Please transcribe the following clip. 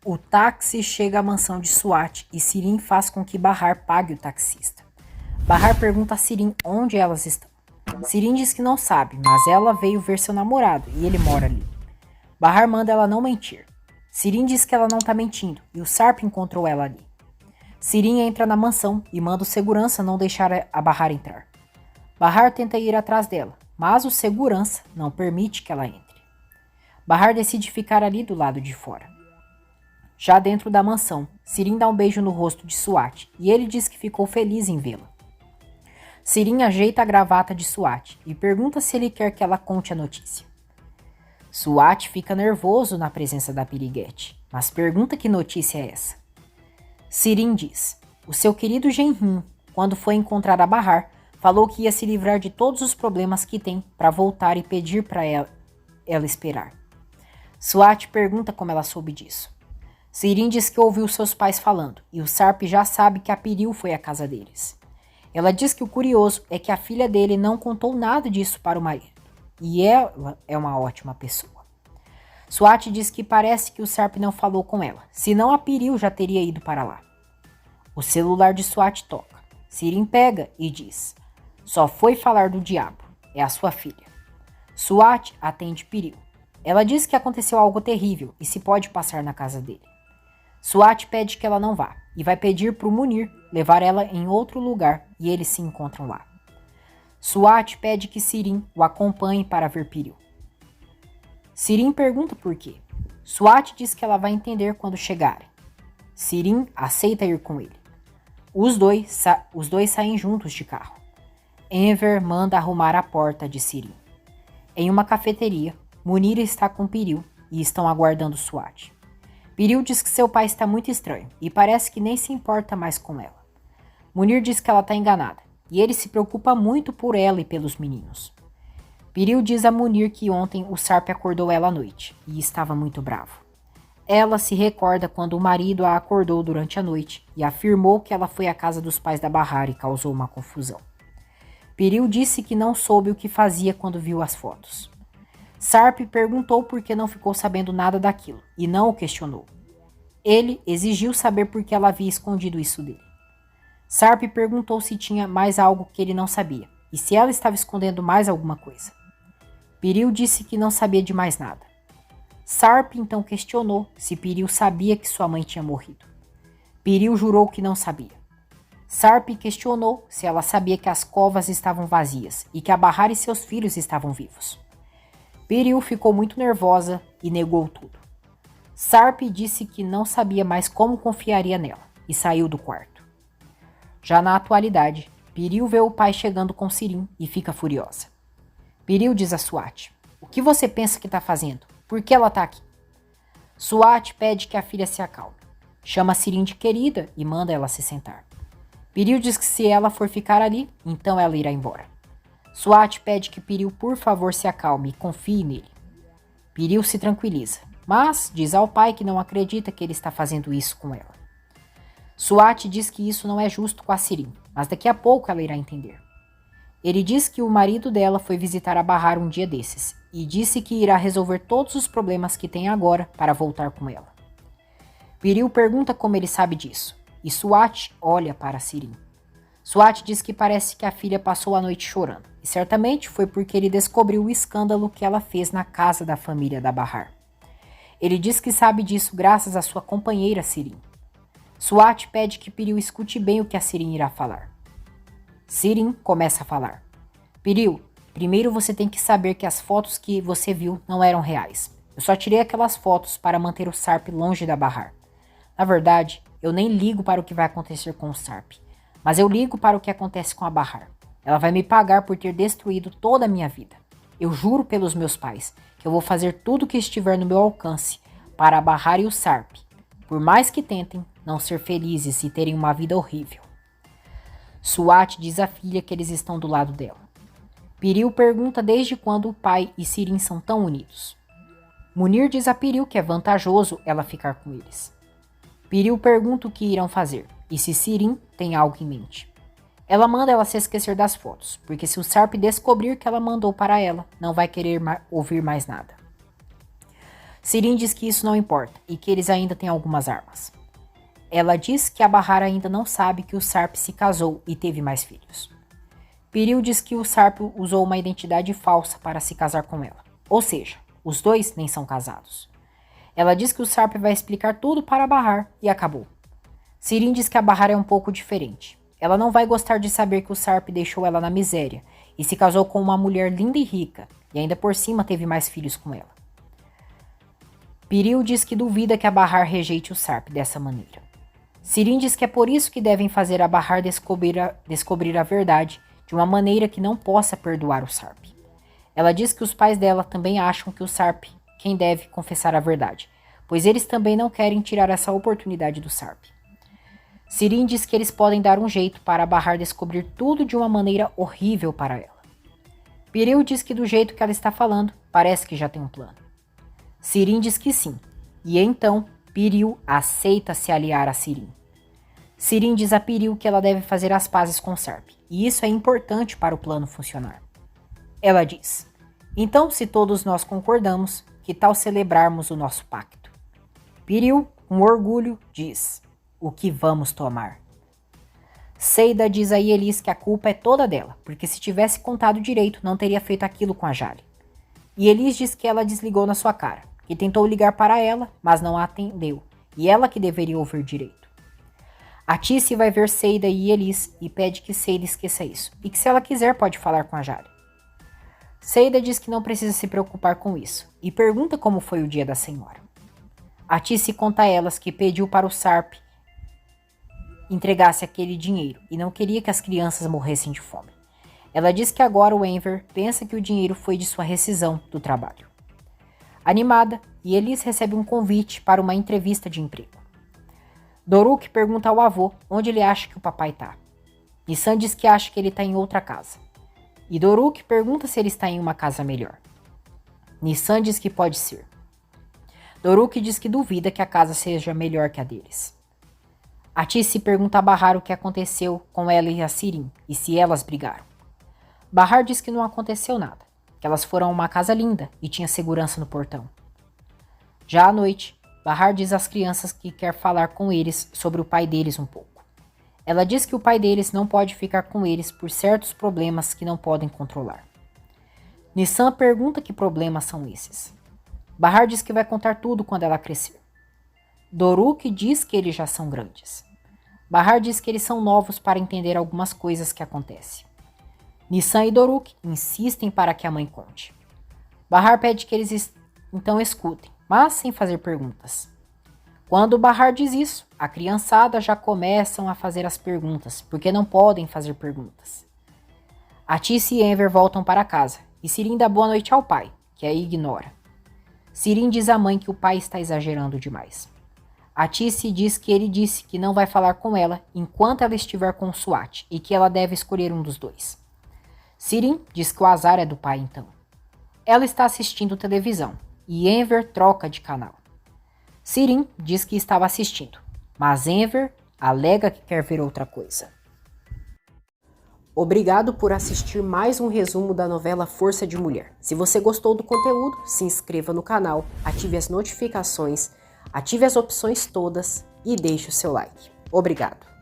O táxi chega à mansão de Swat e Sirin faz com que Bahar pague o taxista. Bahar pergunta a Sirin onde elas estão. Sirin diz que não sabe, mas ela veio ver seu namorado e ele mora ali. Bahar manda ela não mentir. Sirin diz que ela não tá mentindo e o Sarp encontrou ela ali. Sirin entra na mansão e manda o segurança não deixar a Bahar entrar. Bahar tenta ir atrás dela, mas o segurança não permite que ela entre. Bahar decide ficar ali do lado de fora. Já dentro da mansão, Sirin dá um beijo no rosto de Swat e ele diz que ficou feliz em vê-la. Sirin ajeita a gravata de Swat e pergunta se ele quer que ela conte a notícia. Swat fica nervoso na presença da piriguete, mas pergunta que notícia é essa. Sirin diz: o seu querido genrinho, quando foi encontrar a Bahar, falou que ia se livrar de todos os problemas que tem para voltar e pedir para ela esperar. Swat pergunta como ela soube disso. Sirin diz que ouviu seus pais falando e o Sarp já sabe que a Piril foi à casa deles. Ela diz que o curioso é que a filha dele não contou nada disso para o marido. E ela é uma ótima pessoa. Swat diz que parece que o Sarp não falou com ela, senão a Piril já teria ido para lá. O celular de Swat toca. Sirin pega e diz: só foi falar do diabo, é a sua filha. Swat atende Piril. Ela diz que aconteceu algo terrível e se pode passar na casa dele. Swat pede que ela não vá e vai pedir para o Munir levar ela em outro lugar e eles se encontram lá. Swat pede que Sirin o acompanhe para ver Piril. Sirin pergunta por quê. Swat diz que ela vai entender quando chegarem. Sirin aceita ir com ele. Os dois saem juntos de carro. Enver manda arrumar a porta de Sirin. Em uma cafeteria, Munir está com Piril e estão aguardando Swat. Piril diz que seu pai está muito estranho e parece que nem se importa mais com ela. Munir diz que ela está enganada e ele se preocupa muito por ela e pelos meninos. Piril diz a Munir que ontem o Sarp acordou ela à noite e estava muito bravo. Ela se recorda quando o marido a acordou durante a noite e afirmou que ela foi à casa dos pais da Bahar e causou uma confusão. Piril disse que não soube o que fazia quando viu as fotos. Sarp perguntou por que não ficou sabendo nada daquilo e não o questionou. Ele exigiu saber por que ela havia escondido isso dele. Sarp perguntou se tinha mais algo que ele não sabia e se ela estava escondendo mais alguma coisa. Piril disse que não sabia de mais nada. Sarp então questionou se Piril sabia que sua mãe tinha morrido. Piril jurou que não sabia. Sarp questionou se ela sabia que as covas estavam vazias e que a Bahar e seus filhos estavam vivos. Piril ficou muito nervosa e negou tudo. Sarp disse que não sabia mais como confiaria nela e saiu do quarto. Já na atualidade, Piril vê o pai chegando com Sirin e fica furiosa. Piril diz a Swat: o que você pensa que está fazendo? Por que ela está aqui? Swat pede que a filha se acalme. Chama Sirin de querida e manda ela se sentar. Piril diz que se ela for ficar ali, então ela irá embora. Swat pede que Piril por favor se acalme e confie nele. Piril se tranquiliza, mas diz ao pai que não acredita que ele está fazendo isso com ela. Swat diz que isso não é justo com a Sirin, mas daqui a pouco ela irá entender. Ele diz que o marido dela foi visitar a Bahar um dia desses e disse que irá resolver todos os problemas que tem agora para voltar com ela. Piril pergunta como ele sabe disso e Swat olha para Sirin. Swat diz que parece que a filha passou a noite chorando e certamente foi porque ele descobriu o escândalo que ela fez na casa da família da Bahar. Ele diz que sabe disso graças à sua companheira Sirin. Swat pede que Piril escute bem o que a Sirin irá falar. Sirin começa a falar. Piril, primeiro você tem que saber que as fotos que você viu não eram reais. Eu só tirei aquelas fotos para manter o Sarp longe da Bahar. Na verdade, eu nem ligo para o que vai acontecer com o Sarp, mas eu ligo para o que acontece com a Bahar. Ela vai me pagar por ter destruído toda a minha vida. Eu juro pelos meus pais que eu vou fazer tudo o que estiver no meu alcance para a Bahar e o Sarp, por mais que tentem não ser felizes e terem uma vida horrível. Swat diz à filha que eles estão do lado dela. Piril pergunta desde quando o pai e Sirin são tão unidos. Munir diz a Piril que é vantajoso ela ficar com eles. Piril pergunta o que irão fazer e se Sirin tem algo em mente. Ela manda ela se esquecer das fotos, porque se o Sarp descobrir que ela mandou para ela, não vai querer ouvir mais nada. Sirin diz que isso não importa e que eles ainda têm algumas armas. Ela diz que a Bahar ainda não sabe que o Sarp se casou e teve mais filhos. Piril diz que o Sarp usou uma identidade falsa para se casar com ela. Ou seja, os dois nem são casados. Ela diz que o Sarp vai explicar tudo para a Bahar e acabou. Sirin diz que a Bahar é um pouco diferente. Ela não vai gostar de saber que o Sarp deixou ela na miséria e se casou com uma mulher linda e rica, e ainda por cima teve mais filhos com ela. Piril diz que duvida que a Bahar rejeite o Sarp dessa maneira. Sirin diz que é por isso que devem fazer a Bahar descobrir a verdade de uma maneira que não possa perdoar o Sarp. Ela diz que os pais dela também acham que o Sarp quem deve confessar a verdade, pois eles também não querem tirar essa oportunidade do Sarp. Sirin diz que eles podem dar um jeito para a Bahar descobrir tudo de uma maneira horrível para ela. Piril diz que do jeito que ela está falando, parece que já tem um plano. Sirin diz que sim, e então Piril aceita se aliar a Sirin. Sirin diz a Piril que ela deve fazer as pazes com Sarp, e isso é importante para o plano funcionar. Ela diz, então se todos nós concordamos, que tal celebrarmos o nosso pacto? Piril, com orgulho, diz, o que vamos tomar? Seida diz a Ielis que a culpa é toda dela, porque se tivesse contado direito não teria feito aquilo com a Jale. Ielis diz que ela desligou na sua cara, que tentou ligar para ela, mas não a atendeu, e ela que deveria ouvir direito. A Tice vai ver Seida e Ielis e pede que Seida esqueça isso, e que se ela quiser pode falar com a Jale. Seida diz que não precisa se preocupar com isso, e pergunta como foi o dia da senhora. A Tice conta a elas que pediu para o Sarp entregasse aquele dinheiro, e não queria que as crianças morressem de fome. Ela diz que agora o Enver pensa que o dinheiro foi de sua rescisão do trabalho. Animada, Ielis recebe um convite para uma entrevista de emprego. Doruk pergunta ao avô onde ele acha que o papai está. Nissan diz que acha que ele está em outra casa. E Doruk pergunta se ele está em uma casa melhor. Nissan diz que pode ser. Doruk diz que duvida que a casa seja melhor que a deles. A Tice pergunta a Bahar o que aconteceu com ela e a Sirin, e se elas brigaram. Bahar diz que não aconteceu nada, que elas foram a uma casa linda e tinha segurança no portão. Já à noite, Bahar diz às crianças que quer falar com eles sobre o pai deles um pouco. Ela diz que o pai deles não pode ficar com eles por certos problemas que não podem controlar. Nissan pergunta que problemas são esses. Bahar diz que vai contar tudo quando ela crescer. Doruk diz que eles já são grandes. Bahar diz que eles são novos para entender algumas coisas que acontecem. Nissan e Doruk insistem para que a mãe conte. Bahar pede que eles então escutem, mas sem fazer perguntas. Quando Bahar diz isso, a criançada já começam a fazer as perguntas, porque não podem fazer perguntas. A Tice e Enver voltam para casa, e Sirin dá boa noite ao pai, que a ignora. Sirin diz à mãe que o pai está exagerando demais. A Tice diz que ele disse que não vai falar com ela enquanto ela estiver com o Swat, e que ela deve escolher um dos dois. Sirin diz que o azar é do pai então. Ela está assistindo televisão, e Enver troca de canal. Sirin diz que estava assistindo, mas Enver alega que quer ver outra coisa. Obrigado por assistir mais um resumo da novela Força de Mulher. Se você gostou do conteúdo, se inscreva no canal, ative as notificações, ative as opções todas e deixe o seu like. Obrigado!